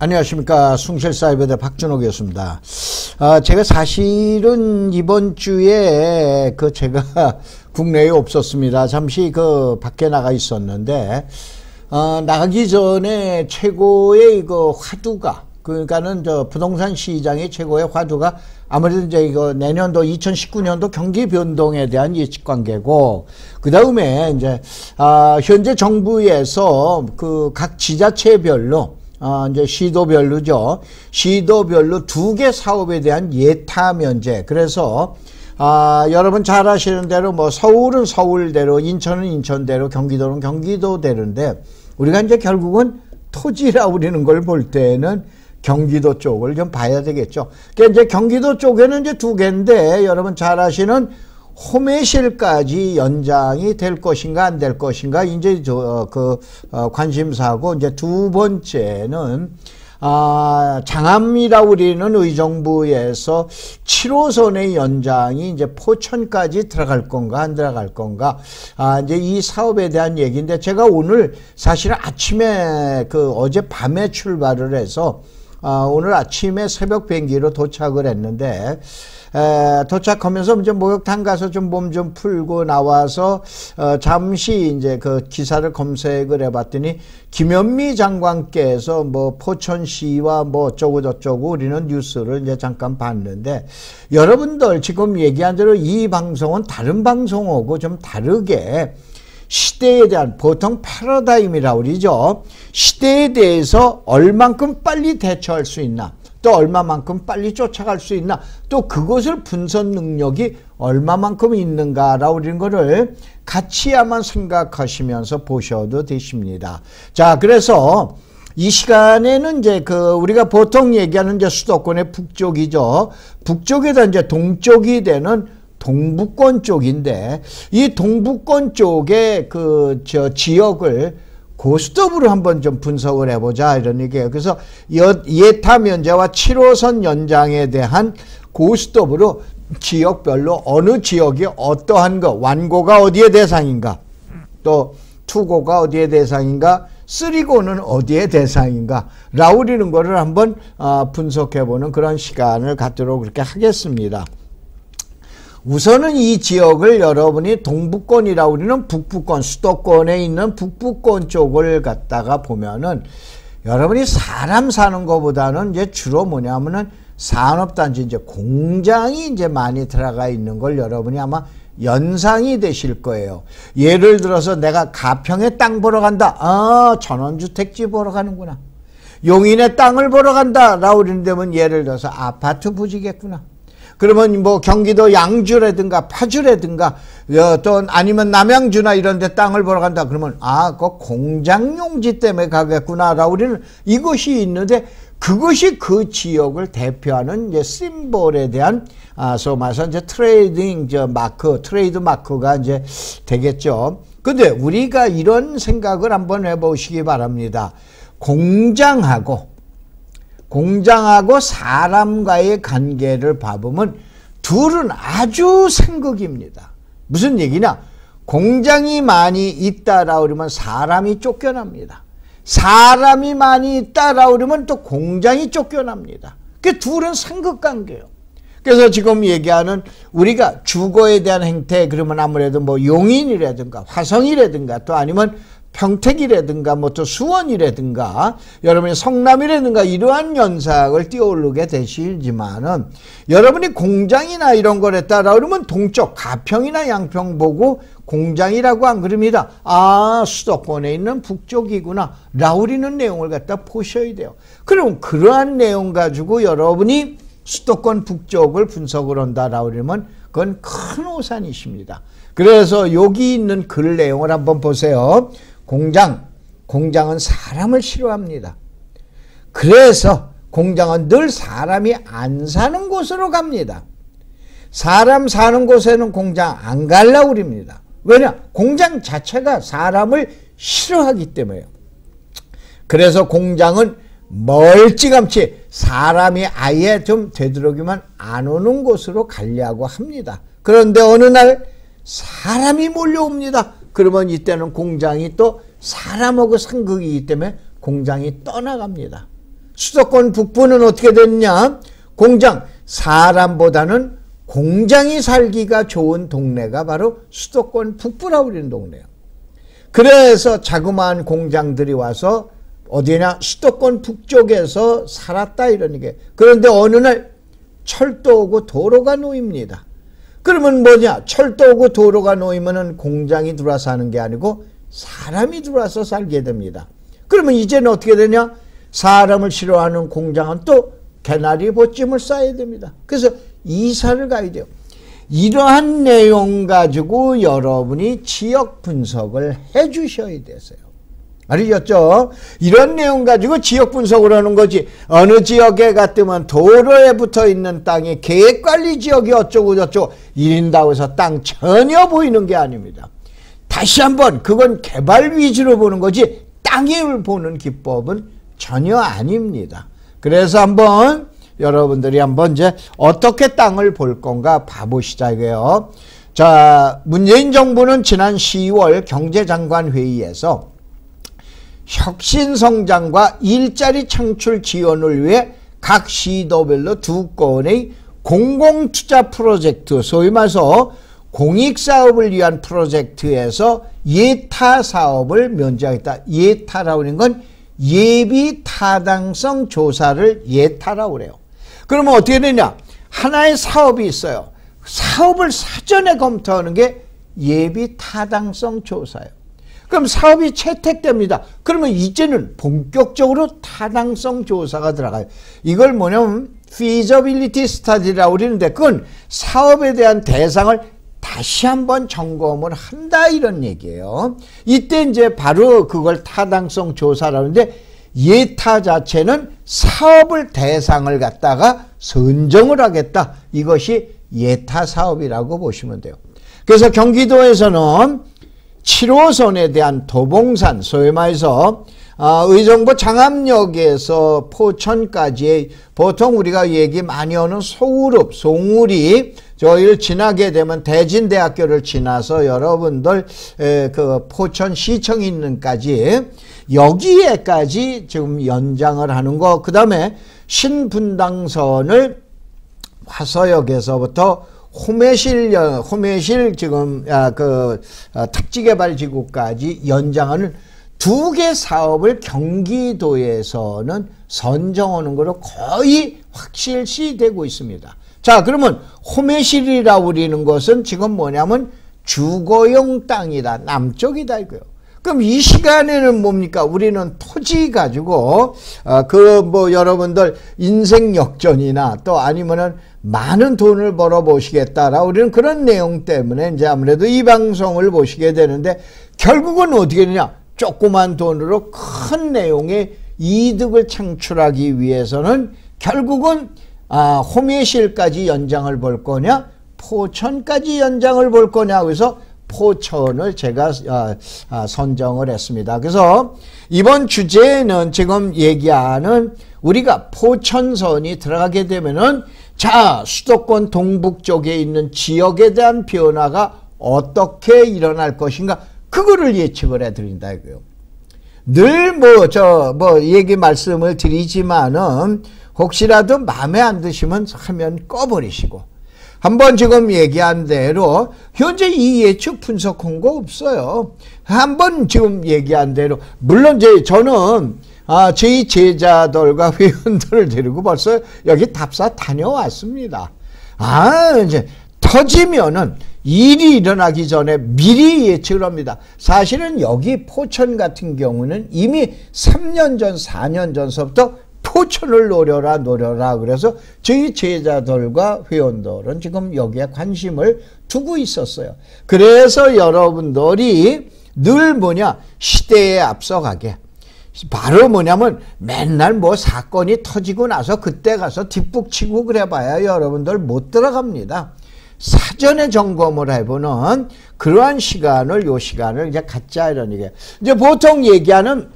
안녕하십니까. 숭실사이버대 박준호 교수입니다. 제가 사실은 이번 주에 제가 국내에 없었습니다. 잠시 밖에 나가 있었는데, 나가기 전에 최고의 화두가, 그러니까는 부동산 시장의 최고의 화두가 아무래도 이제 내년도 2019년도 경기 변동에 대한 예측 관계고, 그 다음에 이제, 현재 정부에서 각 지자체별로 이제 시도별로죠. 시도별로 2개 사업에 대한 예타 면제. 그래서 여러분 잘 아시는 대로 서울은 서울대로, 인천은 인천대로, 경기도는 경기도대로인데, 우리가 이제 결국은 토지라 우리는 걸 볼 때는 경기도 쪽을 좀 봐야 되겠죠. 그러니까 이제 경기도 쪽에는 이제 2개인데, 여러분 잘 아시는 호매실까지 연장이 될 것인가 안 될 것인가 이제 관심사고, 이제 두 번째는 장암이라 우리는 의정부에서 7호선의 연장이 이제 포천까지 들어갈 건가 안 들어갈 건가, 이제 이 사업에 대한 얘기인데, 제가 오늘 사실 아침에 어젯밤에 출발을 해서 오늘 아침에 새벽 비행기로 도착을 했는데, 도착하면서 이제 목욕탕 가서 좀 몸 좀 풀고 나와서 잠시 이제 기사를 검색을 해봤더니, 김현미 장관께서 포천시와 어쩌고 저쩌고 우리는 뉴스를 이제 잠깐 봤는데, 여러분들 지금 얘기한 대로 이 방송은 다른 방송하고 좀 다르게 시대에 대한, 보통 패러다임이라고 그러죠. 시대에 대해서 얼만큼 빨리 대처할 수 있나, 또 얼마만큼 빨리 쫓아갈 수 있나, 또 그것을 분석 능력이 얼마만큼 있는가라고 그런 거를 같이 한번 생각하시면서 보셔도 되십니다. 자, 그래서 이 시간에는 이제 우리가 보통 얘기하는 이제 수도권의 북쪽이죠. 북쪽에다 이제 동쪽이 되는 동부권 쪽인데, 이 동부권 쪽의 지역을 고스톱으로 한번 좀 분석을 해보자, 이런 얘기예요. 그래서 예타 면제와 7호선 연장에 대한 고스톱으로 지역별로 어느 지역이 어떠한 거, 완고가 어디의 대상인가, 또 투고가 어디의 대상인가, 쓰리고는 어디의 대상인가, 라우리는 거를 한번 분석해보는 그런 시간을 갖도록 그렇게 하겠습니다. 우선은 이 지역을 여러분이 동부권이라고 우리는 북부권, 수도권에 있는 북부권 쪽을 갖다가 보면은, 여러분이 사람 사는 것보다는 이제 주로 뭐냐면은 산업단지, 이제 공장이 이제 많이 들어가 있는 걸 여러분이 아마 연상이 되실 거예요. 예를 들어서 내가 가평에 땅 보러 간다. 전원주택지 보러 가는구나. 용인에 땅을 보러 간다. 라고 그러는데면 예를 들어서 아파트 부지겠구나. 그러면 경기도 양주라든가 파주라든가, 또 아니면 남양주나 이런 데 땅을 보러 간다. 그러면 그 공장 용지 때문에 가겠구나라고 우리는 이것이 있는데, 그것이 그 지역을 대표하는 이제 심볼에 대한 소위 말해서 이제 트레이드 마크가 이제 되겠죠. 근데 우리가 이런 생각을 한번 해보시기 바랍니다. 공장하고 사람과의 관계를 봐보면 둘은 아주 상극입니다. 무슨 얘기냐? 공장이 많이 있다라고 그러면 사람이 쫓겨납니다. 사람이 많이 있다라고 그러면 또 공장이 쫓겨납니다. 그 둘은 상극관계예요. 그래서 지금 얘기하는 우리가 주거에 대한 행태, 그러면 아무래도 용인이라든가 화성이라든가, 또 아니면 평택이라든가 또 수원이라든가, 여러분이 성남이라든가 이러한 연상을 띄어오르게 되시지만은, 여러분이 공장이나 이런 걸 했다라 그러면 동쪽 가평이나 양평 보고 공장이라고 안 그럽니다. 수도권에 있는 북쪽이구나 라우리는 내용을 갖다 보셔야 돼요. 그럼 그러한 내용 가지고 여러분이 수도권 북쪽을 분석을 한다라고 그러면 그건 큰 오산이십니다. 그래서 여기 있는 글 내용을 한번 보세요. 공장은 사람을 싫어합니다. 그래서 공장은 늘 사람이 안 사는 곳으로 갑니다. 사람 사는 곳에는 공장 안 가려고 그럽니다. 왜냐? 공장 자체가 사람을 싫어하기 때문에요. 그래서 공장은 멀찌감치 사람이 아예 좀 되도록이면 안 오는 곳으로 가려고 합니다. 그런데 어느 날 사람이 몰려옵니다. 그러면 이때는 공장이 또 사람하고 상극이기 때문에 공장이 떠나갑니다. 수도권 북부는 어떻게 됐냐? 공장, 사람보다는 공장이 살기가 좋은 동네가 바로 수도권 북부라고 그러는 동네예요. 그래서 자그마한 공장들이 와서 어디냐? 수도권 북쪽에서 살았다 이런 얘기예요. 그런데 어느 날 철도 오고 도로가 놓입니다. 그러면 뭐냐? 철도 오고 도로가 놓이면은 공장이 들어와서 하는 게 아니고 사람이 들어와서 살게 됩니다. 그러면 이제는 어떻게 되냐? 사람을 싫어하는 공장은 또 개나리 보찜을 쌓아야 됩니다. 그래서 이사를 가야 돼요. 이러한 내용 가지고 여러분이 지역 분석을 해 주셔야 되세요. 알겠죠? 이런 내용 가지고 지역 분석을 하는 거지. 어느 지역에 갔더만 도로에 붙어 있는 땅이 계획관리 지역이 어쩌고 저쩌고 이린다고 해서 땅 전혀 보이는 게 아닙니다. 다시 한번 그건 개발 위주로 보는 거지 땅을 보는 기법은 전혀 아닙니다. 그래서 한번 여러분들이 한번 이제 어떻게 땅을 볼 건가 봐보시자 이거예요. 자, 문재인 정부는 지난 10월 경제장관 회의에서 혁신성장과 일자리 창출 지원을 위해 각 시도별로 2건의 공공투자 프로젝트, 소위 말해서 공익사업을 위한 프로젝트에서 예타사업을 면제하겠다. 예타라고 하는 건 예비타당성 조사를 예타라고 그래요. 그러면 어떻게 되냐? 하나의 사업이 있어요. 사업을 사전에 검토하는 게 예비타당성 조사예요. 그럼 사업이 채택됩니다. 그러면 이제는 본격적으로 타당성 조사가 들어가요. 이걸 뭐냐면 feasibility study라고 그러는데 그건 사업에 대한 대상을 다시 한번 점검을 한다 이런 얘기예요. 이때 이제 바로 그걸 타당성 조사라는데 예타 자체는 사업을 대상을 갖다가 선정을 하겠다. 이것이 예타 사업이라고 보시면 돼요. 그래서 경기도에서는 7호선에 대한 도봉산, 소위 말해서 의정부 장암역에서 포천까지 보통 우리가 얘기 많이 하는 소우룹, 송울이 저희를 지나게 되면 대진대학교를 지나서 여러분들 그 포천시청이 있는까지 여기에까지 지금 연장을 하는 거. 그 다음에 신분당선을 화서역에서부터 호매실 지금 택지개발지구까지 연장하는 2개 사업을 경기도에서는 선정하는 것으로 거의 확실시되고 있습니다. 자, 그러면 호매실이라고 우리는 것은 지금 뭐냐면 주거용 땅이다. 남쪽이다 이거요. 그럼 이 시간에는 뭡니까? 우리는 토지 가지고 여러분들 인생 역전이나 또 아니면은 많은 돈을 벌어 보시겠다라고 우리는 그런 내용 때문에 이제 아무래도 이 방송을 보시게 되는데 결국은 어떻게 되냐? 조그만 돈으로 큰 내용의 이득을 창출하기 위해서는 결국은 호매실까지 연장을 볼 거냐? 포천까지 연장을 볼 거냐? 그래서 포천을 제가 선정을 했습니다. 그래서 이번 주제는 지금 얘기하는 우리가 포천선이 들어가게 되면은 자, 수도권 동북 쪽에 있는 지역에 대한 변화가 어떻게 일어날 것인가? 그거를 예측을 해드린다 이거요. 늘 얘기 말씀을 드리지만은 혹시라도 마음에 안 드시면 화면 꺼버리시고 한번 지금 얘기한 대로 현재 이 예측 분석한 거 없어요. 한번 지금 얘기한 대로 물론 이제 저는 저희 제자들과 회원들을 데리고 벌써 여기 답사 다녀왔습니다. 이제 터지면은 일이 일어나기 전에 미리 예측을 합니다. 사실은 여기 포천 같은 경우는 이미 3년 전, 4년 전서부터 포천을 노려라. 그래서 저희 제자들과 회원들은 지금 여기에 관심을 두고 있었어요. 그래서 여러분들이 늘 시대에 앞서가게. 바로 뭐냐면 맨날 사건이 터지고 나서 그때 가서 뒷북치고 그래봐야 여러분들 못 들어갑니다. 사전에 점검을 해보는 그러한 요 시간을 이제 갖자 이런 얘기예요. 이제 보통 얘기하는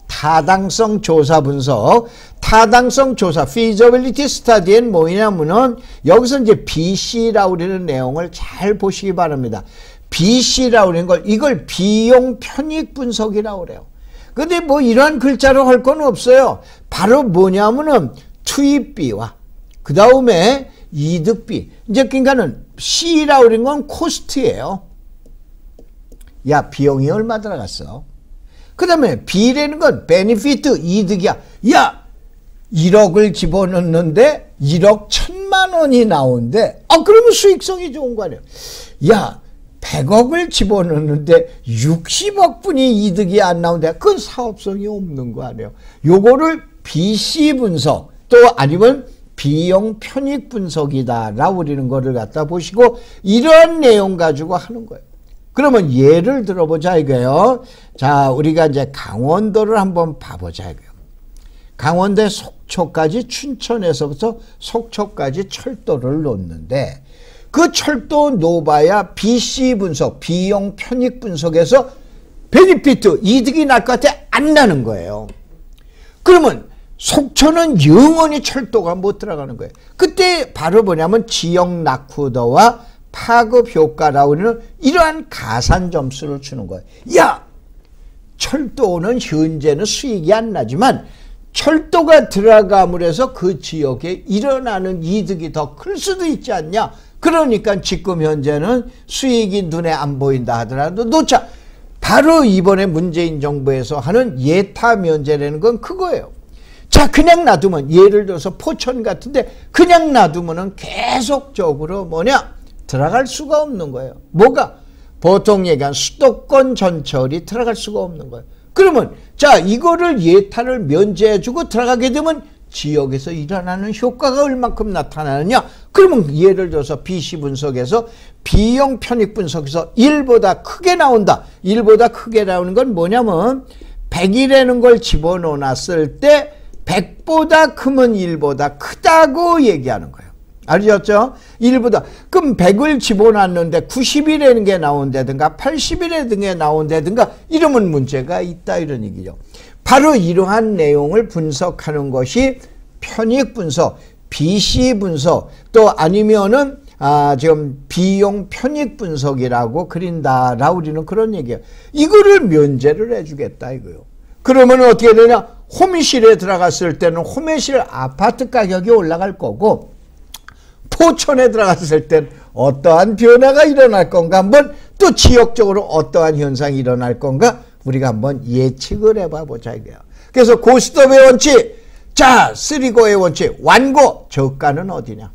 타당성 조사 분석, 타당성 조사, feasibility study는 뭐냐면은 여기서 이제 BC라고 그러는 내용을 잘 보시기 바랍니다. BC라고 그러는 이걸 비용 편익 분석이라고 그래요. 근데 이런 글자로 할 건 없어요. 바로 뭐냐면은 투입비와 그 다음에 이득비. 이제 그러니까는 C라고 그런 건 코스트예요. 야, 비용이 얼마 들어갔어? 그 다음에 B라는 건 베니피트, 이득이야. 야, 1억을 집어넣는데 1억 1,000만 원이 나오는데, 그러면 수익성이 좋은 거 아니에요? 야, 100억을 집어넣는데 60억 분이 이득이 안 나오는데, 그건 사업성이 없는 거 아니에요? 요거를 BC 분석, 또 아니면 비용 편익 분석이다라고 우리는 거를 갖다 보시고, 이러한 내용 가지고 하는 거예요. 그러면 예를 들어보자 이거예요. 자, 우리가 이제 강원도를 한번 봐보자 이거예요. 강원도 속초까지, 춘천에서부터 속초까지 철도를 놓는데, 그 철도 놓아야 BC 분석, 비용 편익 분석에서 베니피트, 이득이 날 것 같아? 안 나는 거예요. 그러면 속초는 영원히 철도가 못 들어가는 거예요. 그때 바로 뭐냐면 지역 낙후도와 파급 효과라고 하는 이러한 가산 점수를 주는 거예요. 야, 철도는 현재는 수익이 안 나지만 철도가 들어감으로 해서 그 지역에 일어나는 이득이 더 클 수도 있지 않냐. 그러니까 지금 현재는 수익이 눈에 안 보인다 하더라도 놓자. 바로 이번에 문재인 정부에서 하는 예타 면제라는 건 그거예요. 자, 그냥 놔두면, 예를 들어서 포천 같은데 그냥 놔두면은 계속적으로 뭐냐? 들어갈 수가 없는 거예요. 뭐가? 보통 얘기한 수도권 전철이 들어갈 수가 없는 거예요. 그러면 자, 이거를 예타를 면제해주고 들어가게 되면 지역에서 일어나는 효과가 얼만큼 나타나느냐? 그러면 예를 들어서 BC 분석에서 비용 편익 분석에서 1보다 크게 나온다. 1보다 크게 나오는 건 뭐냐면 100이라는 걸 집어넣어놨을 때 100보다 크면 1보다 크다고 얘기하는 거예요. 아셨죠? 1보다. 그럼 100을 집어놨는데 90이라는 게 나온다든가 80이라는 게 나온다든가 이러면 문제가 있다 이런 얘기죠. 바로 이러한 내용을 분석하는 것이 편익 분석, BC 분석, 또 아니면은 지금 비용 편익 분석이라고 그린다라고 우리는 그런 얘기예요. 이거를 면제를 해주겠다 이거요. 그러면 어떻게 되냐? 홈실에 들어갔을 때는 홈실 아파트 가격이 올라갈 거고, 포천에 들어갔을 땐 어떠한 변화가 일어날 건가, 한번 또 지역적으로 어떠한 현상이 일어날 건가 우리가 한번 예측을 해봐 보자 이거야. 그래서 고스톱의 원칙, 자, 쓰리고의 원칙, 완고, 저가는 어디냐?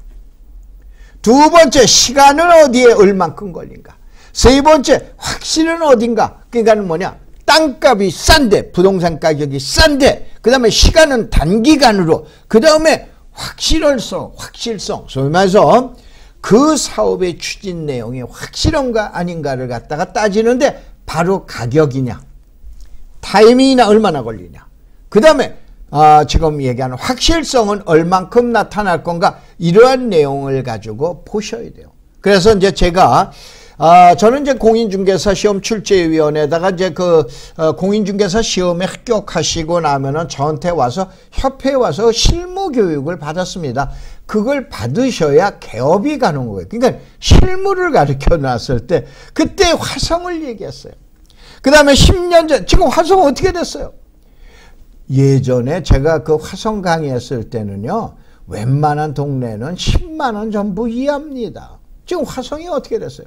두 번째, 시간은 어디에 얼만큼 걸린가? 세 번째, 확실은 어딘가? 그러니까 뭐냐? 땅값이 싼데, 부동산 가격이 싼데, 그 다음에 시간은 단기간으로, 그 다음에 확실성, 소위 말해서 그 사업의 추진 내용이 확실한가 아닌가를 갖다가 따지는데 바로 가격이냐, 타이밍이나 얼마나 걸리냐, 그 다음에 지금 얘기하는 확실성은 얼만큼 나타날 건가, 이러한 내용을 가지고 보셔야 돼요. 그래서 이제 제가 저는 이제 공인중개사 시험 출제위원회에다가 이제 공인중개사 시험에 합격하시고 나면은 저한테 와서 협회에 와서 실무 교육을 받았습니다. 그걸 받으셔야 개업이 가는 거예요. 그러니까 실무를 가르쳐 놨을 때 그때 화성을 얘기했어요. 그 다음에 10년 전, 지금 화성 어떻게 됐어요? 예전에 제가 그 화성 강의했을 때는요, 웬만한 동네는 10만 원 전부 이하입니다. 지금 화성이 어떻게 됐어요?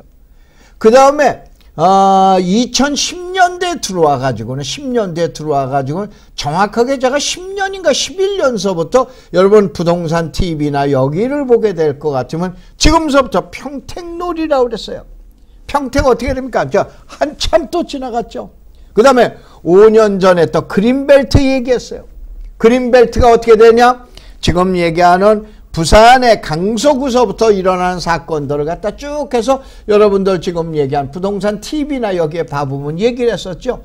그 다음에 2010년대에 들어와가지고는, 10년대에 들어와가지고는 정확하게 제가 10년인가 11년서부터 여러분 부동산 TV나 여기를 보게 될 것 같으면 지금서부터 평택놀이라고 그랬어요. 평택 어떻게 됩니까? 저 한참 또 지나갔죠. 그 다음에 5년 전에 또 그린벨트 얘기했어요. 그린벨트가 어떻게 되냐? 지금 얘기하는 부산의 강서구서부터 일어나는 사건들을 갖다 쭉 해서 여러분들 지금 얘기한 부동산 TV나 여기에 봐보면 얘기를 했었죠.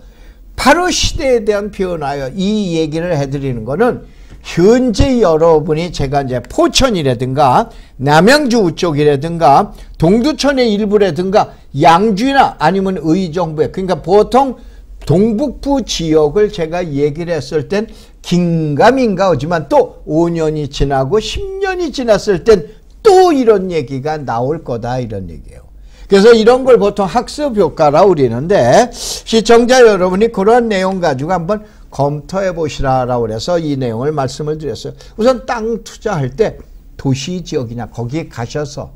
바로 시대에 대한 변화요. 이 얘기를 해드리는 거는 현재 여러분이 제가 이제 포천이라든가 남양주 쪽이라든가 동두천의 일부라든가 양주나 아니면 의정부에, 그러니까 보통 동북부 지역을 제가 얘기를 했을 땐 긴가민가 하지만 또 5년이 지나고 10년이 지났을 땐 또 이런 얘기가 나올 거다 이런 얘기예요. 그래서 이런 걸 보통 학습 효과라고 그러는데 시청자 여러분이 그런 내용 가지고 한번 검토해 보시라라고 그래서 이 내용을 말씀을 드렸어요. 우선 땅 투자할 때 도시 지역이냐 거기에 가셔서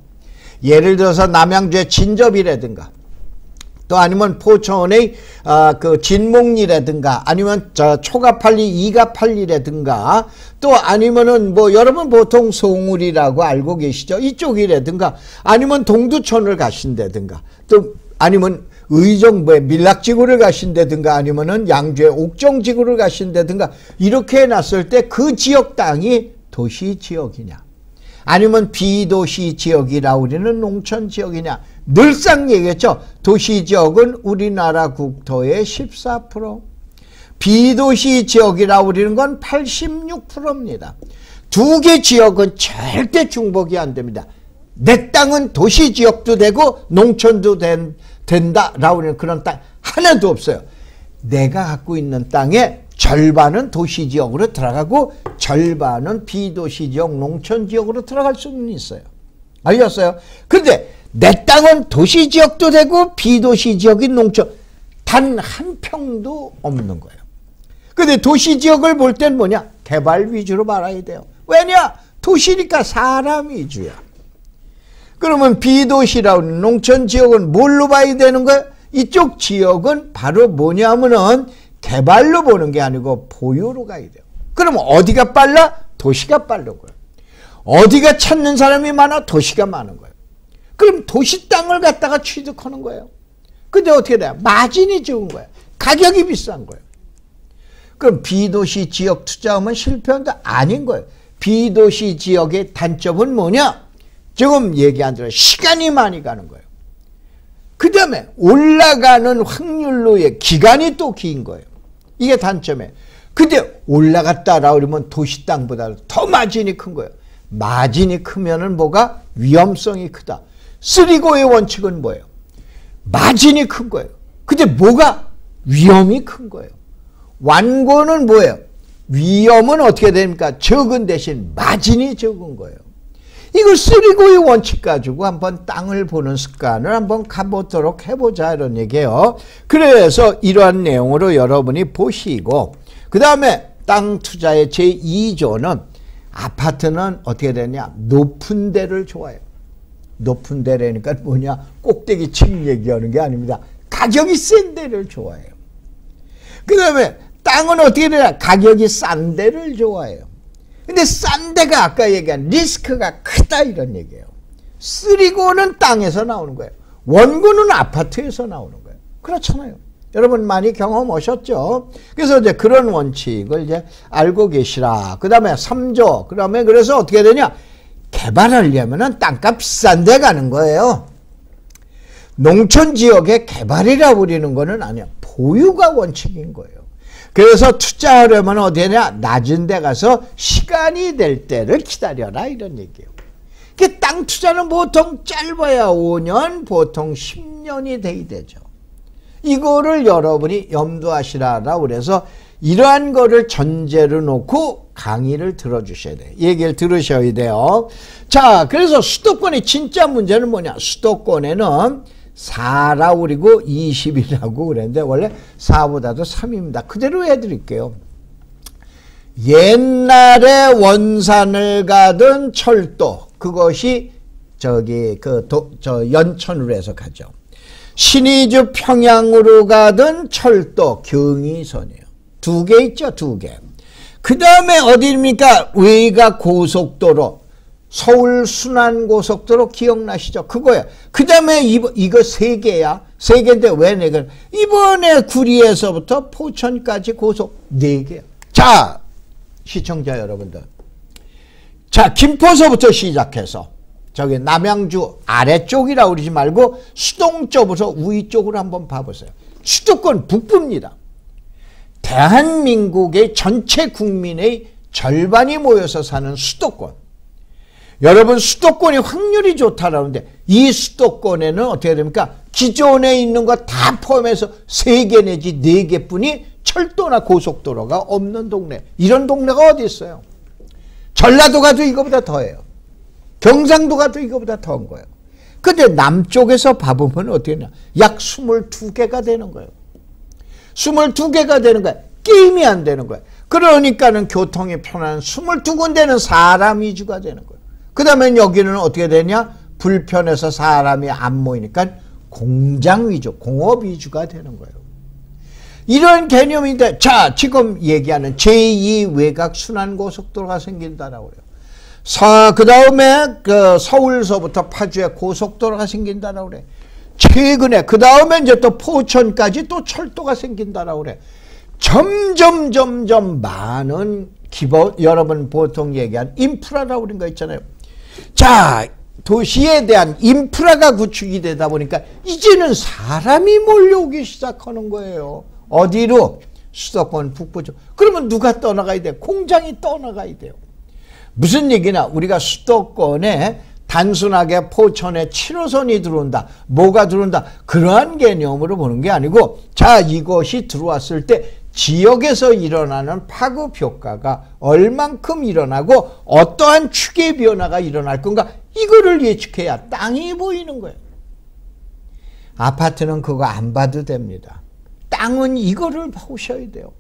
예를 들어서 남양주의 진접이라든가 또 아니면 포천의 그 진목리라든가 아니면 초가팔리 이가팔리라든가 또 아니면은 뭐 여러분 보통 송울이라고 알고 계시죠? 이쪽이라든가 아니면 동두천을 가신다든가 또 아니면 의정부의 밀락지구를 가신다든가 아니면은 양주의 옥정지구를 가신다든가 이렇게 해놨을 때 그 지역 땅이 도시 지역이냐 아니면 비도시 지역이라 우리는 농촌 지역이냐 늘상 얘기했죠. 도시 지역은 우리나라 국토의 14%, 비도시 지역이라 우리는 건 86%입니다. 두 개 지역은 절대 중복이 안 됩니다. 내 땅은 도시 지역도 되고 농촌도 된다라고 하는 그런 땅 하나도 없어요. 내가 갖고 있는 땅의 절반은 도시 지역으로 들어가고 절반은 비도시 지역, 농촌 지역으로 들어갈 수는 있어요. 알겠어요? 그런데 내 땅은 도시 지역도 되고 비도시 지역인 농촌 단 한 평도 없는 거예요. 그런데 도시 지역을 볼 땐 뭐냐? 개발 위주로 말아야 돼요. 왜냐? 도시니까 사람 위주야. 그러면 비도시라는 농촌 지역은 뭘로 봐야 되는 거예요? 이쪽 지역은 바로 뭐냐면은 개발로 보는 게 아니고 보유로 가야 돼요. 그러면 어디가 빨라? 도시가 빠른 거예요. 어디가 찾는 사람이 많아? 도시가 많은 거예요. 그럼 도시 땅을 갖다가 취득하는 거예요. 근데 어떻게 돼요? 마진이 적은 거예요. 가격이 비싼 거예요. 그럼 비도시 지역 투자하면 실패한다? 아닌 거예요. 비도시 지역의 단점은 뭐냐? 지금 얘기한 대로 시간이 많이 가는 거예요. 그 다음에 올라가는 확률로의 기간이 또 긴 거예요. 이게 단점이에요. 근데 올라갔다라 그러면 도시 땅보다 더 마진이 큰 거예요. 마진이 크면은 뭐가? 위험성이 크다. 쓰리고의 원칙은 뭐예요? 마진이 큰 거예요. 근데 뭐가? 위험이 큰 거예요. 완고는 뭐예요? 위험은 어떻게 됩니까? 적은 대신 마진이 적은 거예요. 이거 쓰리고의 원칙 가지고 한번 땅을 보는 습관을 한번 가보도록 해보자 이런 얘기예요. 그래서 이러한 내용으로 여러분이 보시고 그 다음에 땅 투자의 제2조는 아파트는 어떻게 되냐? 높은 데를 좋아해요. 높은 데라니까 뭐냐? 꼭대기 층 얘기하는 게 아닙니다. 가격이 센 데를 좋아해요. 그 다음에 땅은 어떻게 되냐? 가격이 싼 데를 좋아해요. 근데 싼 데가 아까 얘기한 리스크가 크다 이런 얘기예요. 쓰리고는 땅에서 나오는 거예요. 원고는 아파트에서 나오는 거예요. 그렇잖아요. 여러분 많이 경험하셨죠? 그래서 이제 그런 원칙을 이제 알고 계시라. 그 다음에 3조. 그 다음에 그래서 어떻게 되냐? 개발하려면은 땅값 비싼 데 가는 거예요. 농촌 지역의 개발이라 부리는 거는 아니야. 보유가 원칙인 거예요. 그래서 투자하려면 어디냐? 낮은 데 가서 시간이 될 때를 기다려라 이런 얘기예요. 땅 투자는 보통 짧아야 5년, 보통 10년이 돼야 되죠. 이거를 여러분이 염두하시라라고 그래서 이러한 거를 전제로 놓고 강의를 들어주셔야 돼요. 얘기를 들으셔야 돼요. 자, 그래서 수도권의 진짜 문제는 뭐냐? 수도권에는 4라고 그리고 20이라고 그랬는데 원래 4보다도 3입니다. 그대로 해드릴게요. 옛날에 원산을 가던 철도 그것이 연천으로 해서 가죠. 신의주 평양으로 가던 철도 경의선이에요. 2개 있죠. 2개. 그 다음에 어디입니까? 외가 고속도로 서울 순환고속도로 기억나시죠? 그거야. 그 다음에 이거 3개야. 3개인데 왜 4개? 이번에 구리에서부터 포천까지 고속 4개야. 자, 시청자 여러분들. 자, 김포서부터 시작해서 저기 남양주 아래쪽이라고 그러지 말고 수동 쪽부터 우위 쪽으로 한번 봐보세요. 수도권 북부입니다. 대한민국의 전체 국민의 절반이 모여서 사는 수도권. 여러분 수도권이 확률이 좋다라는데 이 수도권에는 어떻게 됩니까? 기존에 있는 거 다 포함해서 3개 내지 4개뿐이 철도나 고속도로가 없는 동네. 이런 동네가 어디 있어요? 전라도 가도 이거보다 더해요. 경상도 가도 이거보다 더한 거예요. 근데 남쪽에서 봐보면 어떻게 되냐? 약 22개가 되는 거예요. 22개가 되는 거예요. 게임이 안 되는 거예요. 그러니까는 교통이 편한 22군데는 사람 위주가 되는 거예요. 그 다음에 여기는 어떻게 되냐? 불편해서 사람이 안 모이니까 공장 위주, 공업 위주가 되는 거예요. 이런 개념인데, 자, 지금 얘기하는 제2 외곽순환고속도로가 생긴다라고 그래요. 그 다음에 서울서부터 파주에 고속도로가 생긴다라고 그래. 최근에, 그 다음에 이제 또 포천까지 또 철도가 생긴다라고 그래. 점점 많은 여러분 보통 얘기한 인프라라고 그런 거 있잖아요. 자, 도시에 대한 인프라가 구축이 되다 보니까 이제는 사람이 몰려오기 시작하는 거예요. 어디로? 수도권 북부 쪽. 그러면 누가 떠나가야 돼? 공장이 떠나가야 돼요. 무슨 얘기나 우리가 수도권에 단순하게 포천에 7호선이 들어온다. 뭐가 들어온다. 그러한 개념으로 보는 게 아니고, 자, 이것이 들어왔을 때 지역에서 일어나는 파급 효과가 얼만큼 일어나고 어떠한 축의 변화가 일어날 건가, 이거를 예측해야 땅이 보이는 거예요. 아파트는 그거 안 봐도 됩니다. 땅은 이거를 보셔야 돼요.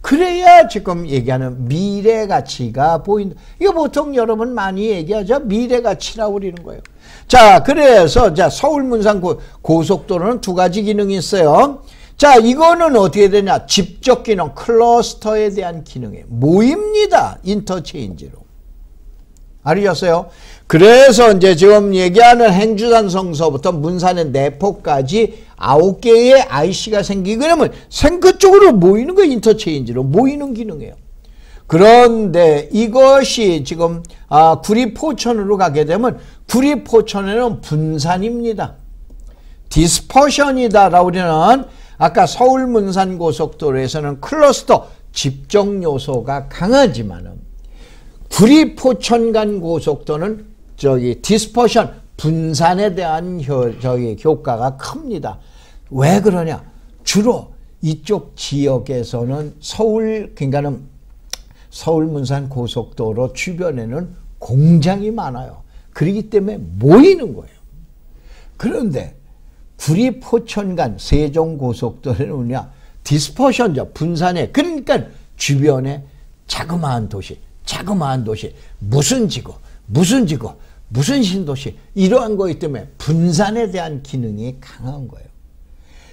그래야 지금 얘기하는 미래 가치가 보인다. 이거 보통 여러분 많이 얘기하죠. 미래 가치라고 그러는 거예요. 자, 그래서 자, 서울 문산 고속도로는 두 가지 기능이 있어요. 자, 이거는 어떻게 되냐? 집적 기능, 클러스터에 대한 기능에 모입니다. 인터체인지로. 알으셨어요? 그래서 이제 지금 얘기하는 행주단성서부터 문산의 내포까지 9개의 IC가 생기게 되면 생크 쪽으로 모이는 거, 인터체인지로 모이는 기능이에요. 그런데 이것이 지금 구리 포천으로 가게 되면 구리 포천에는 분산입니다. 디스퍼션이다라고 우리는 아까 서울 문산 고속도로에서는 클러스터 집적 요소가 강하지만은 구리 포천 간 고속도로는 디스퍼션 분산에 대한 효과가 큽니다. 왜 그러냐? 주로 이쪽 지역에서는 그러니까는 서울 문산 고속도로 주변에는 공장이 많아요. 그렇기 때문에 모이는 거예요. 그런데 구리 포천 간 세종 고속도로는 뭐냐? 디스퍼션죠. 분산에. 그러니까 주변에 자그마한 도시, 무슨 지구, 무슨 신도시, 이러한 거기 때문에 분산에 대한 기능이 강한 거예요.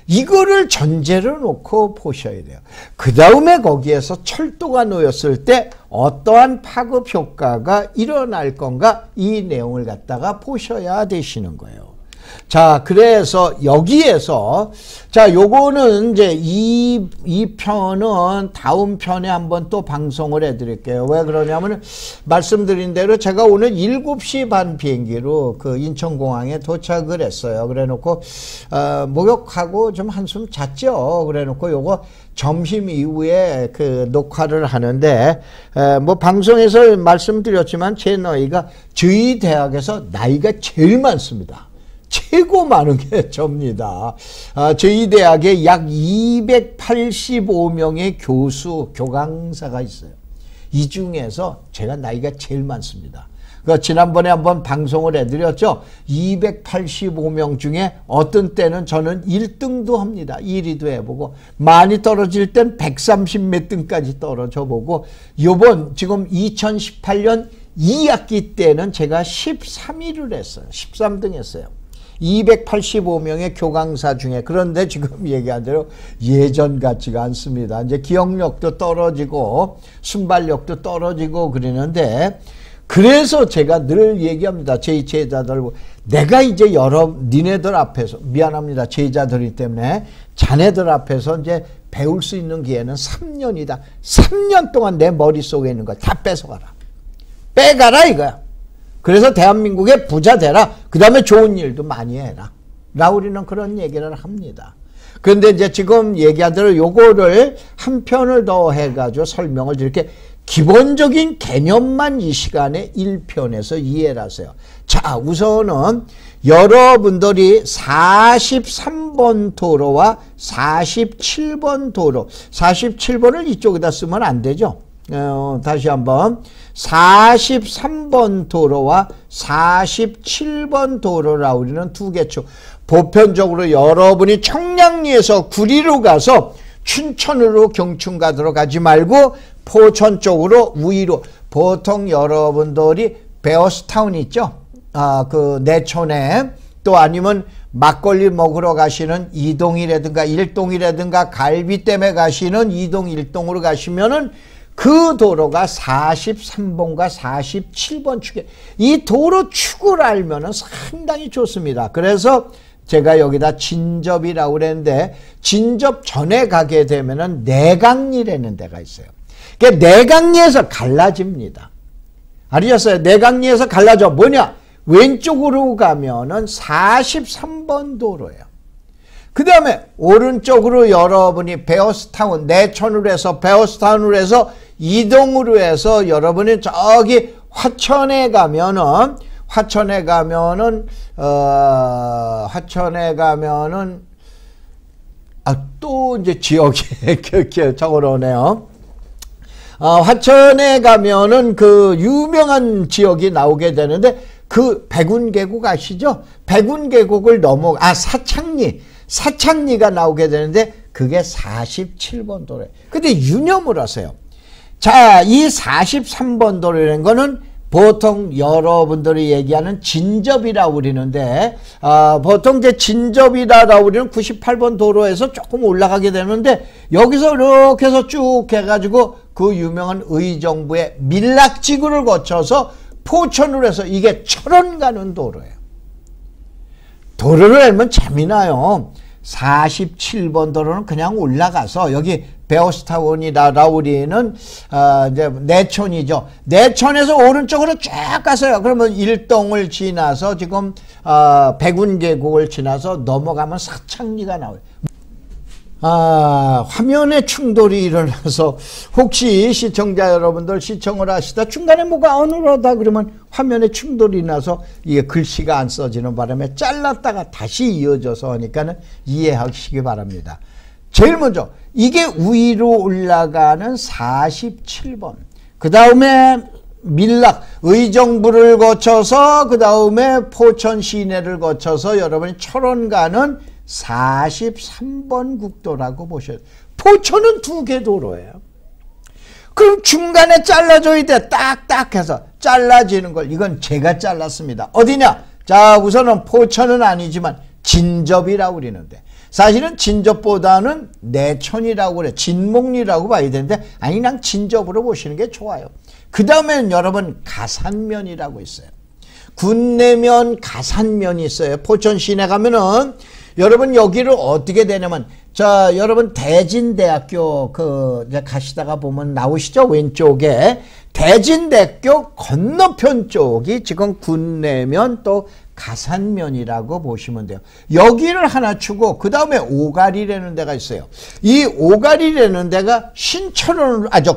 이거를 전제로 놓고 보셔야 돼요. 그 다음에 거기에서 철도가 놓였을 때 어떠한 파급 효과가 일어날 건가, 이 내용을 갖다가 보셔야 되시는 거예요. 자, 그래서 여기에서 자, 요거는 이제 이 편은 다음 편에 한번 또 방송을 해드릴게요. 왜 그러냐면은 말씀드린 대로 제가 오늘 7시 반 비행기로 그 인천공항에 도착을 했어요. 그래 놓고 목욕하고 좀 한숨 잤죠. 그래 놓고 요거 점심 이후에 그 녹화를 하는데 뭐 방송에서 말씀드렸지만 제 나이가 저희 대학에서 나이가 제일 많습니다. 최고 많은 게 접니다. 저희 대학에 약 285명의 교강사가 있어요. 이 중에서 제가 나이가 제일 많습니다. 지난번에 한번 방송을 해드렸죠. 285명 중에 어떤 때는 저는 1등도 합니다. 1위도 해보고, 많이 떨어질 땐 130 몇 등까지 떨어져 보고, 요번 지금 2018년 2학기 때는 제가 13위를 했어요. 13등 했어요. 285명의 교강사 중에. 그런데 지금 얘기한 대로 예전 같지가 않습니다. 이제 기억력도 떨어지고 순발력도 떨어지고 그러는데, 그래서 제가 늘 얘기합니다. 제 제자들, 내가 이제 니네들 앞에서, 미안합니다. 제자들이 때문에, 자네들 앞에서 이제 배울 수 있는 기회는 3년이다. 3년 동안 내 머릿속에 있는 거 다 뺏어가라. 빼가라 이거야. 그래서 대한민국의 부자 되라. 그 다음에 좋은 일도 많이 해라. 우리는 그런 얘기를 합니다. 그런데 이제 지금 얘기한 대로 요거를 한 편을 더 해가지고 설명을 드릴게. 기본적인 개념만 이 시간에 1편에서 이해를 하세요. 자, 우선은 여러분들이 43번 도로와 47번 도로, 47번을 이쪽에다 쓰면 안 되죠. 다시 한번 43번 도로와 47번 도로라 우리는 두 개축. 보편적으로 여러분이 청량리에서 구리로 가서 춘천으로 경춘 가도록 하지 말고 포천 쪽으로 우이로, 보통 여러분들이 베어스타운 있죠? 그 내촌에, 또 아니면 막걸리 먹으러 가시는 이동이라든가 일동이라든가 갈비댐에 가시는 이동 일동으로 가시면은 그 도로가 43번과 47번 축에, 이 도로 축을 알면은 상당히 좋습니다. 그래서 제가 여기다 진접이라고 그랬는데, 진접 전에 가게 되면은 내강리라는 데가 있어요. 그러니까 내강리에서 갈라집니다. 아시겠어요? 내강리에서 갈라져. 뭐냐? 왼쪽으로 가면은 43번 도로예요. 그 다음에 오른쪽으로 여러분이 베어스타운, 내천으로 해서 베어스타운으로 해서 이동으로 해서 여러분이 저기 화천에 가면은 또 이제 지역이 적어놓네요. 화천에 가면은 그 유명한 지역이 나오게 되는데, 그 백운계곡 아시죠? 백운계곡을 사창리가 나오게 되는데, 그게 47번 도로예요. 근데 유념을 하세요. 자, 이 43번 도로라는 거는 보통 여러분들이 얘기하는 진접이라고 그러는데, 보통 이제 진접이라고 우리는 98번 도로에서 조금 올라가게 되는데, 여기서 이렇게 해서 쭉 해가지고 그 유명한 의정부의 밀락지구를 거쳐서 포천으로 해서 이게 철원 가는 도로예요. 도로를 알면 재미나요. 47번 도로는 그냥 올라가서 여기 베어스타운이라 우리는 이제 내촌이죠. 내촌에서 오른쪽으로 쫙 가서요. 그러면 일동을 지나서 지금 백운계곡을 지나서 넘어가면 사창리가 나와요. 화면에 충돌이 일어나서 혹시 시청자 여러분들 시청을 하시다 중간에 뭐가 어느러다 그러면 화면에 충돌이 나서 이게 글씨가 안 써지는 바람에 잘랐다가 다시 이어져서 하니까는 이해하시기 바랍니다. 제일 먼저 이게 위로 올라가는 47번, 그 다음에 밀락 의정부를 거쳐서 그 다음에 포천 시내를 거쳐서 여러분이 철원 가는 43번 국도라고 보셔야 돼요. 포천은 2개 도로예요. 그럼 중간에 잘라줘야 돼. 딱딱 해서 잘라지는 걸, 이건 제가 잘랐습니다. 어디냐? 자, 우선은 포천은 아니지만 진접이라고 그러는데, 사실은 진접보다는 내천이라고 그래, 진목리라고 봐야 되는데, 아니 그냥 진접으로 보시는 게 좋아요. 그 다음에는 여러분 가산면이라고 있어요. 군내면, 가산면이 있어요. 포천 시내 가면은 여러분 여기를 어떻게 되냐면, 자, 여러분 대진대학교 이제 가시다가 보면 나오시죠? 왼쪽에 대진대학교 건너편 쪽이 지금 군내면 또 가산면이라고 보시면 돼요. 여기를 하나 추고 그 다음에 오가리라는 데가 있어요. 이 오가리라는 데가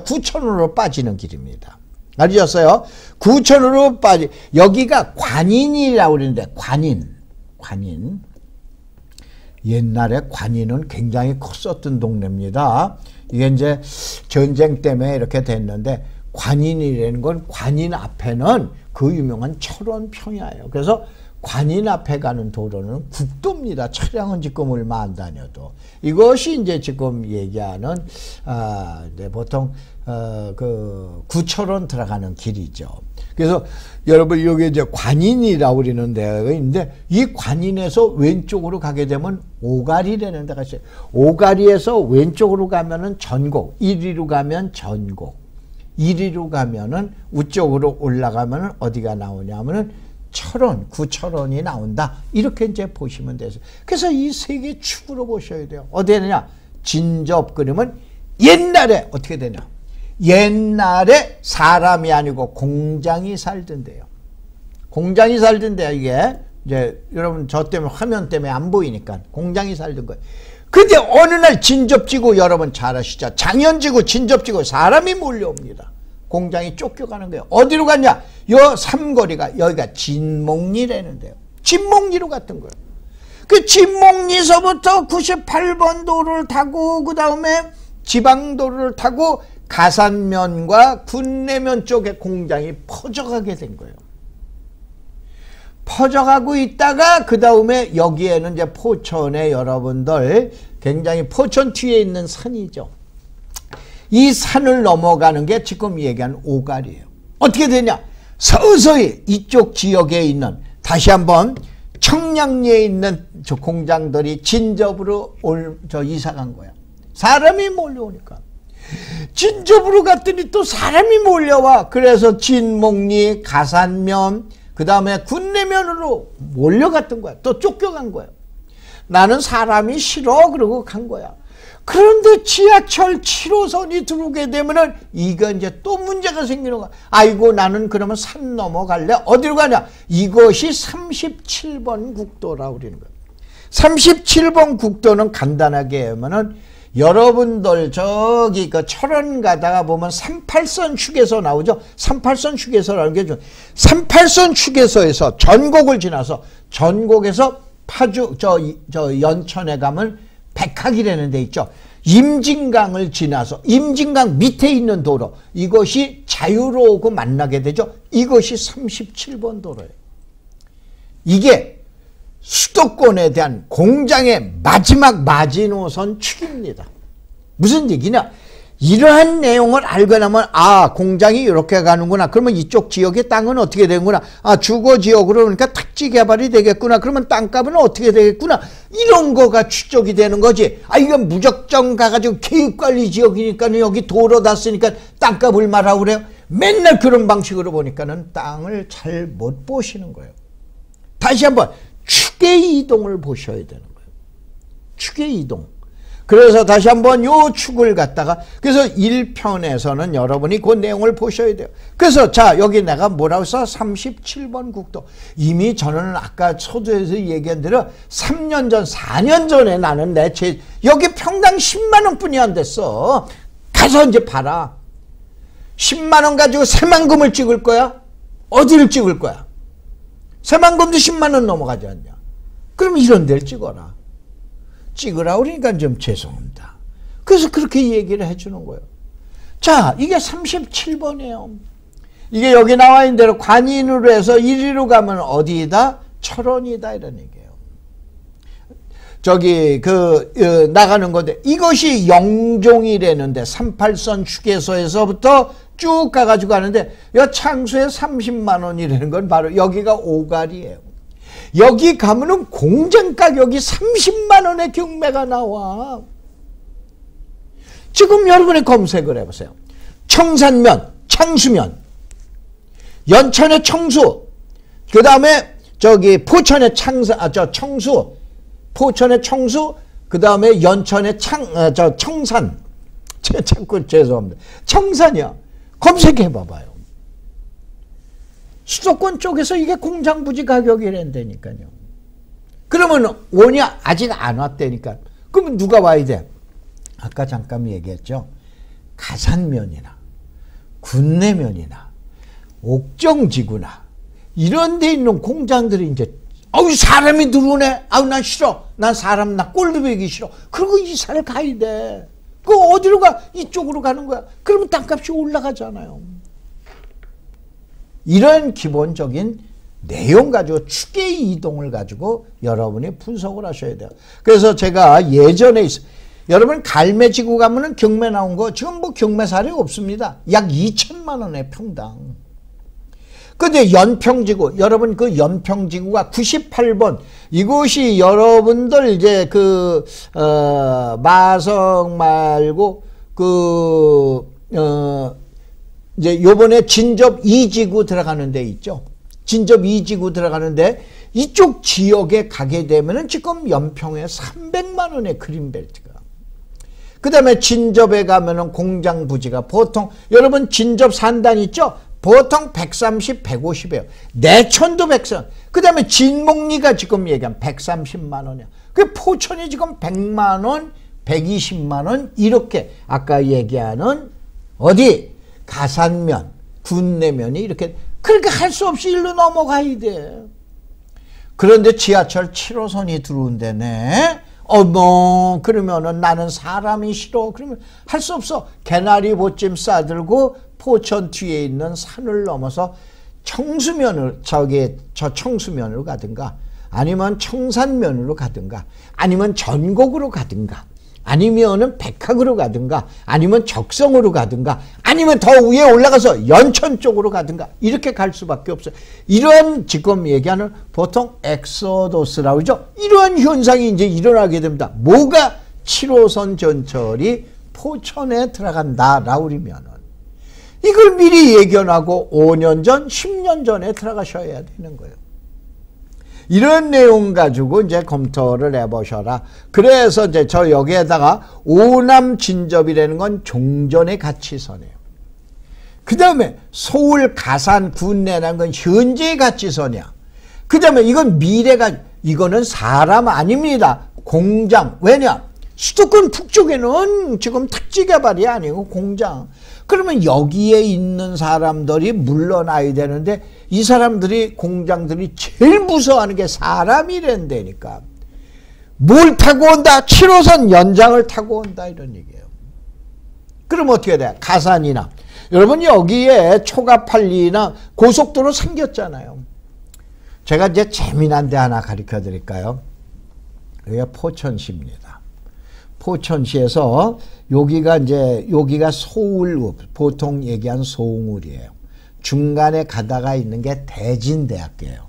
구천으로 빠지는 길입니다. 아시겠어요? 구천으로 여기가 관인이라고 그러는데, 관인. 옛날에 관인은 굉장히 컸었던 동네입니다. 이게 이제 전쟁 때문에 이렇게 됐는데, 관인이라는 건 관인 앞에는 그 유명한 철원 평야예요. 그래서 관인 앞에 가는 도로는 국도입니다. 차량은 지금 얼마 안 다녀도. 이것이 이제 지금 얘기하는 이제 보통 그 구철원 들어가는 길이죠. 그래서 여러분 여기 이제 관인이라고 그러는 데가 있는데, 이 관인에서 왼쪽으로 가게 되면 오가리라는 데가 있어요. 오가리에서 왼쪽으로 가면은 전곡, 1위로 가면 전곡, 1위로 가면은 우쪽으로 올라가면은 어디가 나오냐면은 철원, 구철원이 나온다. 이렇게 이제 보시면 돼요. 그래서 이 세 개 축으로 보셔야 돼요. 어디 되느냐? 진접 그러면 옛날에 어떻게 되냐? 옛날에 사람이 아니고 공장이 살던데요. 공장이 살던데요. 이게 이제 여러분 저 때문에 화면 때문에 안 보이니까 공장이 살던 거예요. 근데 어느 날 진접지구 여러분 잘 아시죠? 장현지구, 진접지구 사람이 몰려옵니다. 공장이 쫓겨가는 거예요. 어디로 갔냐? 요 삼거리가 여기가 진목리라는데요. 진목리로 갔던 거예요. 그 진목리서부터 98번 도로를 타고 그 다음에 지방도로를 타고 가산면과 군내면 쪽에 공장이 퍼져가게 된 거예요. 퍼져가고 있다가 그 다음에 여기에는 이제 포천에 여러분들 굉장히 포천 뒤에 있는 산이죠. 이 산을 넘어가는 게 지금 얘기한 오갈이에요. 어떻게 되냐? 서서히 이쪽 지역에 있는, 다시 한번 청량리에 있는 저 공장들이 진접으로 이사 간 거야. 사람이 몰려오니까. 진접으로 갔더니 또 사람이 몰려와. 그래서 진목리, 가산면, 그 다음에 군내면으로 몰려갔던 거야. 또 쫓겨간 거야. 나는 사람이 싫어 그러고 간 거야. 그런데 지하철 7호선이 들어오게 되면은 이거 이제 또 문제가 생기는 거야. 아이고, 나는 그러면 산 넘어갈래? 어디로 가냐? 이것이 37번 국도라고 그러는 거야. 37번 국도는 간단하게 하면은 여러분들 저기 그 철원 가다가 보면 38선 휴게소 나오죠. 38선 휴게소라는 게 좀 38선 휴게소에서 전곡을 지나서 전곡에서 파주 저 연천에 가면 백학이라는 데 있죠. 임진강을 지나서 임진강 밑에 있는 도로, 이것이 자유로우고 만나게 되죠. 이것이 37번 도로예요. 이게 수도권에 대한 공장의 마지막 마지노선 축입니다. 무슨 얘기냐? 이러한 내용을 알고 나면, 아, 공장이 이렇게 가는구나. 그러면 이쪽 지역의 땅은 어떻게 되는구나. 아, 주거지역으로 그러니까 택지 개발이 되겠구나. 그러면 땅값은 어떻게 되겠구나. 이런 거가 추적이 되는 거지. 아, 이건 무작정 가가지고 계획관리 지역이니까 여기 도로 다 쓰니까 땅값 얼마라고 그래요? 맨날 그런 방식으로 보니까는 땅을 잘 못 보시는 거예요. 다시 한번 축의 이동을 보셔야 되는 거예요. 축의 이동. 그래서 다시 한번 요 축을 갖다가, 그래서 1편에서는 여러분이 그 내용을 보셔야 돼요. 그래서 자, 여기 내가 뭐라고 써? 37번 국도. 이미 저는 아까 서두에서 얘기한 대로 3년 전, 4년 전에 나는 여기 평당 10만 원 뿐이 안 됐어. 가서 이제 봐라. 10만 원 가지고 새만금을 찍을 거야? 어디를 찍을 거야? 새만금도 10만 원 넘어가지 않냐? 그럼 이런 데를 찍어라. 찍으라 그러니까 좀 죄송합니다. 그래서 그렇게 얘기를 해주는 거예요. 자, 이게 37번이에요. 이게 여기 나와 있는 대로 관인으로 해서 이리로 가면 어디다? 철원이다, 이런 얘기예요. 저기 나가는 건데, 이것이 영종이라는데 38선 휴게소에서부터 쭉 가가지고 가는데, 이 창수에 30만 원이라는 건 바로 여기가 오갈이에요. 여기 가면은 공장 가격이 30만 원의 경매가 나와. 지금 여러분이 검색을 해보세요. 청산면, 창수면, 연천의 청수, 그 다음에 저기 포천의 청수, 포천의 청수, 그 다음에 연천의 청산. 자꾸 죄송합니다. 청산이야. 검색해 봐봐요. 수도권 쪽에서 이게 공장 부지 가격이란다니까요. 그러면 오냐? 아직 안 왔다니까. 그러면 누가 와야 돼? 아까 잠깐 얘기했죠. 가산면이나 군내면이나 옥정지구나 이런 데 있는 공장들이 이제, 아우, 사람이 들어오네. 아우, 난 싫어. 난 나 꼴도 보기 싫어. 그리고 이사를 가야 돼. 그 어디로 가? 이쪽으로 가는 거야. 그러면 땅값이 올라가잖아요. 이런 기본적인 내용 가지고 축의 이동을 가지고 여러분이 분석을 하셔야 돼요. 그래서 제가 예전에 여러분 갈매지구 가면은 경매 나온 거 지금 뭐 경매 사례 없습니다. 약 2천만 원의 평당. 근데 연평지구, 여러분 그 연평지구가 98번, 이곳이 여러분들 이제 마성 말고 이제 요번에 진접 2지구 들어가는 데 있죠. 진접 2지구 들어가는데 이쪽 지역에 가게 되면은 지금 연평에 300만 원의 그린벨트가. 그 다음에 진접에 가면은 공장 부지가 보통, 여러분 진접 산단 있죠? 보통 130, 150이에요. 내천도 130. 그 다음에 진목리가 지금 얘기한 130만 원이야. 그 포천이 지금 100만 원, 120만 원, 이렇게 아까 얘기하는 어디? 가산면, 군내면이 이렇게, 그렇게 할 수 없이 일로 넘어가야 돼. 그런데 지하철 7호선이 들어온다네. 어머, 그러면은 나는 사람이 싫어. 그러면 할 수 없어. 개나리 보찜 싸들고 포천 뒤에 있는 산을 넘어서 청수면을, 저 청수면으로 가든가, 아니면 청산면으로 가든가, 아니면 전곡으로 가든가, 아니면은 백학으로 가든가 아니면 적성으로 가든가 아니면 더 위에 올라가서 연천 쪽으로 가든가 이렇게 갈 수밖에 없어요. 이런 지금 얘기하는 보통 엑소도스라고 그러죠. 이러한 현상이 이제 일어나게 됩니다. 뭐가 7호선 전철이 포천에 들어간다라고 그러면은 이걸 미리 예견하고 5년 전, 10년 전에 들어가셔야 되는 거예요. 이런 내용 가지고 이제 검토를 해보셔라. 그래서 이제 저 여기에다가 오남 진접이라는 건 종전의 가치선이에요. 그 다음에 서울 가산 군내라는 건 현재의 가치선이야. 그 다음에 이건 미래가, 이거는 사람 아닙니다. 공장. 왜냐? 수도권 북쪽에는 지금 택지 개발이 아니고 공장. 그러면 여기에 있는 사람들이 물러나야 되는데 이 사람들이 공장들이 제일 무서워하는 게 사람이란다니까. 뭘 타고 온다? 7호선 연장을 타고 온다 이런 얘기예요. 그럼 어떻게 돼? 가산이나 여러분 여기에 초가팔리나 고속도로 생겼잖아요. 제가 이제 재미난 데 하나 가르쳐 드릴까요? 여기가 포천시입니다. 포천시에서 여기가 소울, 보통 얘기한 소울이에요. 중간에 가다가 있는 게 대진대학교예요.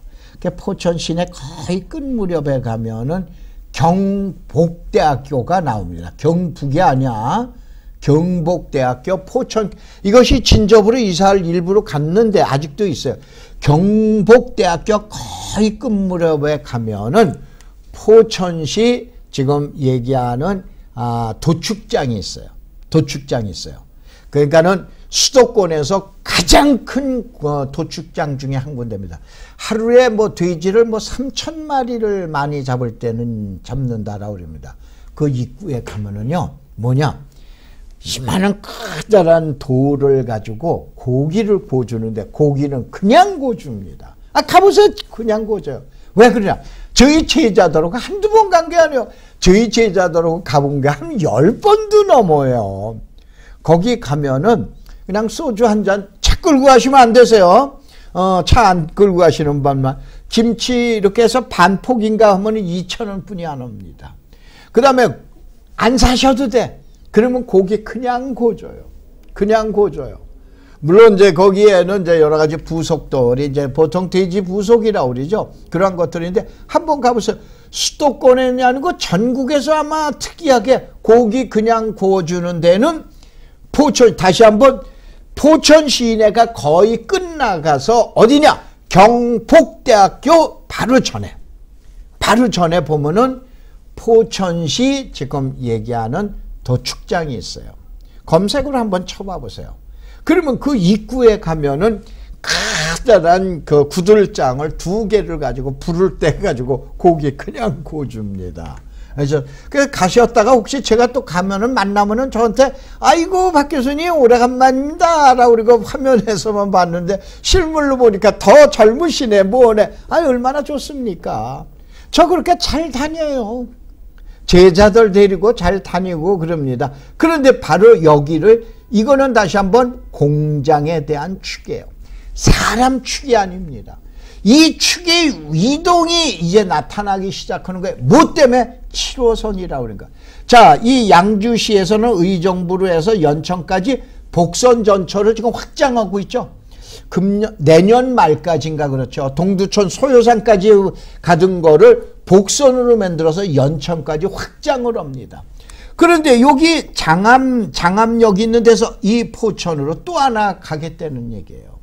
포천 시내 거의 끝 무렵에 가면은 경복대학교가 나옵니다. 경북이 아니야. 경복대학교 포천, 이것이 진접으로 이사를 일부러 갔는데 아직도 있어요. 경복대학교 거의 끝 무렵에 가면은 포천시 지금 얘기하는 도축장이 있어요. 도축장이 있어요. 그러니까는 수도권에서 가장 큰 도축장 중에 한 군데입니다. 하루에 뭐 돼지를 3,000마리를 많이 잡을 때는 잡는다라고 그럽니다. 그 입구에 가면은요, 뭐냐? 이만한 커다란 돌을 가지고 고기를 구워주는데 고기는 그냥 구워줍니다. 가보세요. 그냥 구워줘요. 왜 그러냐? 저희 제자들하고 한두 번 간 게 아니에요. 저희 제자들하고 가본 게 한 10번도 넘어요. 거기 가면은 그냥 소주 한 잔, 차 끌고 가시면 안 되세요. 차 안 끌고 가시는 분만. 김치 이렇게 해서 반폭인가 하면 2,000원 뿐이 안 옵니다. 그 다음에 안 사셔도 돼. 그러면 고기 그냥 구워줘요. 그냥 구워줘요. 물론 이제 거기에는 이제 여러 가지 부속들이 이제 보통 돼지 부속이라고 그러죠. 그런 것들인데 한번 가보세요. 수도권에는 아니고 전국에서 아마 특이하게 고기 그냥 구워주는 데는 포천, 다시 한번 포천 시내가 거의 끝나가서 어디냐? 경복대학교 바로 전에 보면은 포천시 지금 얘기하는 도축장이 있어요. 검색으로 한번 쳐봐 보세요. 그러면 그 입구에 가면은 커다란 그 구들장을 2개를 가지고 불을 떼 가지고 고기 그냥 구워줍니다. 그래서 가셨다가 혹시 제가 또 가면은 만나면은 저한테 아이고 박 교수님 오래간만입니다 라고 그리고 화면에서만 봤는데 실물로 보니까 더 젊으시네 뭐네. 얼마나 좋습니까? 저 그렇게 잘 다녀요. 제자들 데리고 잘 다니고 그럽니다. 그런데 바로 여기를, 이거는 다시 한번 공장에 대한 축이에요. 사람 축이 아닙니다. 이 축의 이동이 이제 나타나기 시작하는 거예요. 뭐 때문에? 7호선이라고 그러니까. 자, 이 양주시에서는 의정부로 해서 연천까지 복선 전철을 지금 확장하고 있죠. 내년 말까지인가 그렇죠. 동두천 소요산까지 가던 거를 복선으로 만들어서 연천까지 확장을 합니다. 그런데 여기 장암역이 있는 데서 이 포천으로 또 하나 가겠다는 얘기예요.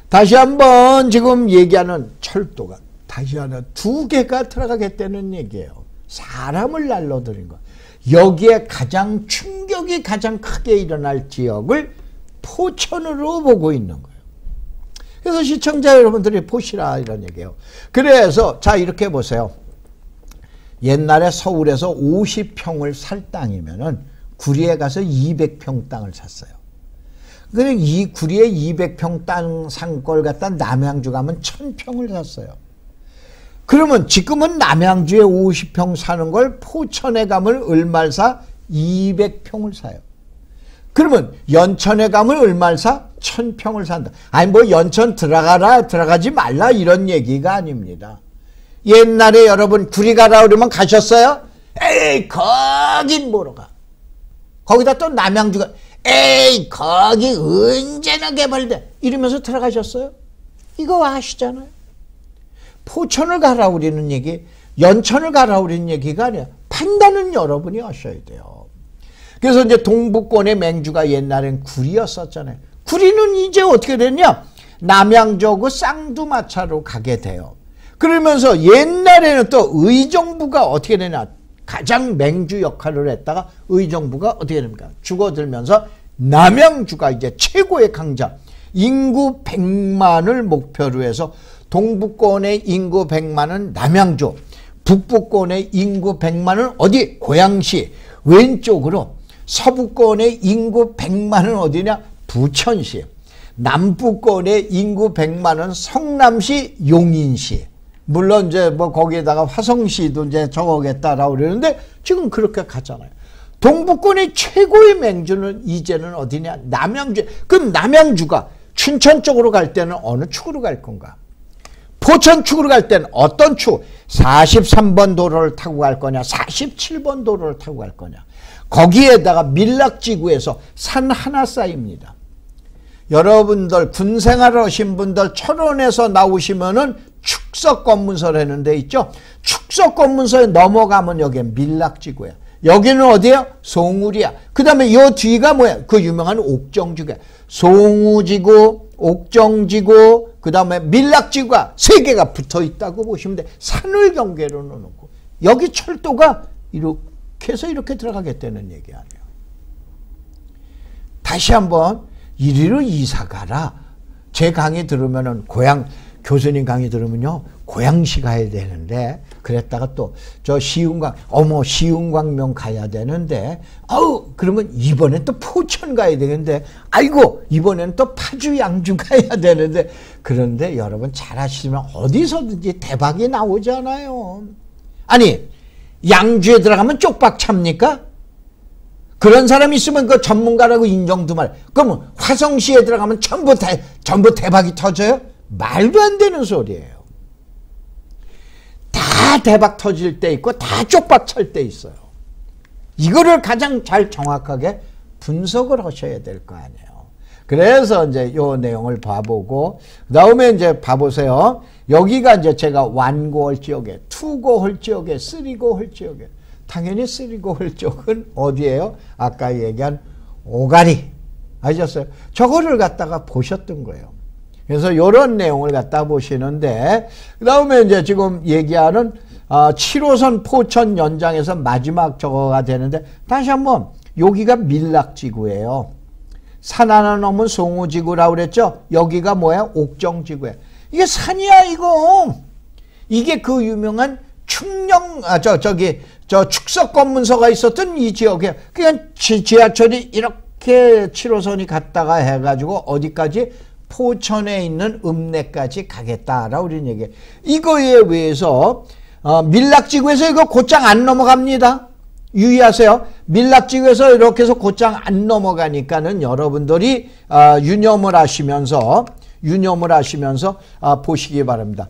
다시 한번 지금 얘기하는 철도가 다시 하나 2개가 들어가겠다는 얘기예요. 사람을 날려드린 거. 여기에 가장 충격이 가장 크게 일어날 지역을 포천으로 보고 있는 거예요. 그래서 시청자 여러분들이 보시라 이런 얘기예요. 그래서 자 이렇게 보세요. 옛날에 서울에서 50평을 살 땅이면은 구리에 가서 200평 땅을 샀어요. 그런데 이 구리에 200평 땅 산 걸 갖다 남양주 가면 1000평을 샀어요. 그러면 지금은 남양주에 50평 사는 걸 포천에 가면 얼마를 사? 200평을 사요. 그러면 연천에 가면 얼마를 사? 1000평을 산다. 아니 뭐 연천 들어가라 들어가지 말라 이런 얘기가 아닙니다. 옛날에 여러분 구리 가라 그러면 가셨어요? 에이 거긴 뭐로 가. 거기다 또 남양주가 에이 거기 언제나 개발돼 이러면서 들어가셨어요? 이거 아시잖아요. 포천을 가라 그러는 얘기, 연천을 가라 그러는 얘기가 아니야. 판단은 여러분이 하셔야 돼요. 그래서 이제 동북권의 맹주가 옛날엔 구리였었잖아요. 구리는 이제 어떻게 됐냐? 남양주하고 쌍두마차로 가게 돼요. 그러면서 옛날에는 또 의정부가 어떻게 되냐? 가장 맹주 역할을 했다가 의정부가 어떻게 됩니까? 죽어들면서 남양주가 이제 최고의 강자, 인구 100만을 목표로 해서 동북권의 인구 100만은 남양주, 북부권의 인구 100만은 어디? 고양시, 왼쪽으로 서부권의 인구 100만은 어디냐? 부천시, 남부권의 인구 100만은 성남시, 용인시. 물론 이제 뭐 거기에다가 화성시도 이제 적어겠다라고 그러는데 지금 그렇게 갔잖아요. 동북권의 최고의 맹주는 이제는 어디냐? 남양주. 그럼 남양주가 춘천 쪽으로 갈 때는 어느 축으로 갈 건가? 포천 축으로 갈 때는 어떤 축? 43번 도로를 타고 갈 거냐? 47번 도로를 타고 갈 거냐? 거기에다가 밀락지구에서 산 하나 쌓입니다. 여러분들 군생활 하신 분들 철원에서 나오시면은 축석검문소라는 데 있죠. 축석검문소에 넘어가면 여기는 밀락지구야. 여기는 어디야? 송울이야. 그 다음에 이 뒤가 뭐야? 그 유명한 옥정지구야. 송우지구, 옥정지구, 그 다음에 밀락지구가 세 개가 붙어 있다고 보시면 돼. 산을 경계로 놓고 여기 철도가 이렇게 해서 이렇게 들어가겠다는 얘기 아니에요. 다시 한번 이리로 이사 가라. 제 강의 들으면은 교수님 강의 들으면요 고양시 가야 되는데 그랬다가 또 저 시흥광명 가야 되는데 그러면 이번엔 또 포천 가야 되는데 아이고 이번엔 또 파주 양주 가야 되는데 그런데 여러분 잘 아시지만 어디서든지 대박이 나오잖아요. 아니 양주에 들어가면 쪽박 찹니까? 그런 사람이 있으면 그 전문가라고 인정도 말. 그럼 화성시에 들어가면 전부 대박이 터져요? 말도 안 되는 소리예요. 다 대박 터질 때 있고 다 쪽박 찰 때 있어요. 이거를 가장 잘 정확하게 분석을 하셔야 될 거 아니에요. 그래서 이제 요 내용을 봐보고 그 다음에 이제 봐보세요. 여기가 이제 제가 1고 할 지역에 2고 할 지역에 3고 할 지역에 당연히 3고 할 지역은 어디예요? 아까 얘기한 오가리 아셨어요? 저거를 갖다가 보셨던 거예요. 그래서 이런 내용을 갖다 보시는데 그 다음에 이제 지금 얘기하는 7호선 포천 연장에서 마지막 저거가 되는데 다시 한번 여기가 밀락지구예요. 산 하나 넘은 송우지구라고 그랬죠? 여기가 뭐야? 옥정지구야. 이게 산이야 이거. 이게 그 유명한 축석검문소가 있었던 이 지역에 그냥 지하철이 이렇게 7호선이 갔다가 해가지고 어디까지? 포천에 있는 읍내까지 가겠다라고 그런 얘기예요. 이거에 의해서 밀락지구에서 이거 곧장 안 넘어갑니다. 유의하세요. 밀락지구에서 이렇게 해서 곧장 안 넘어가니까는 여러분들이 유념을 하시면서 보시기 바랍니다.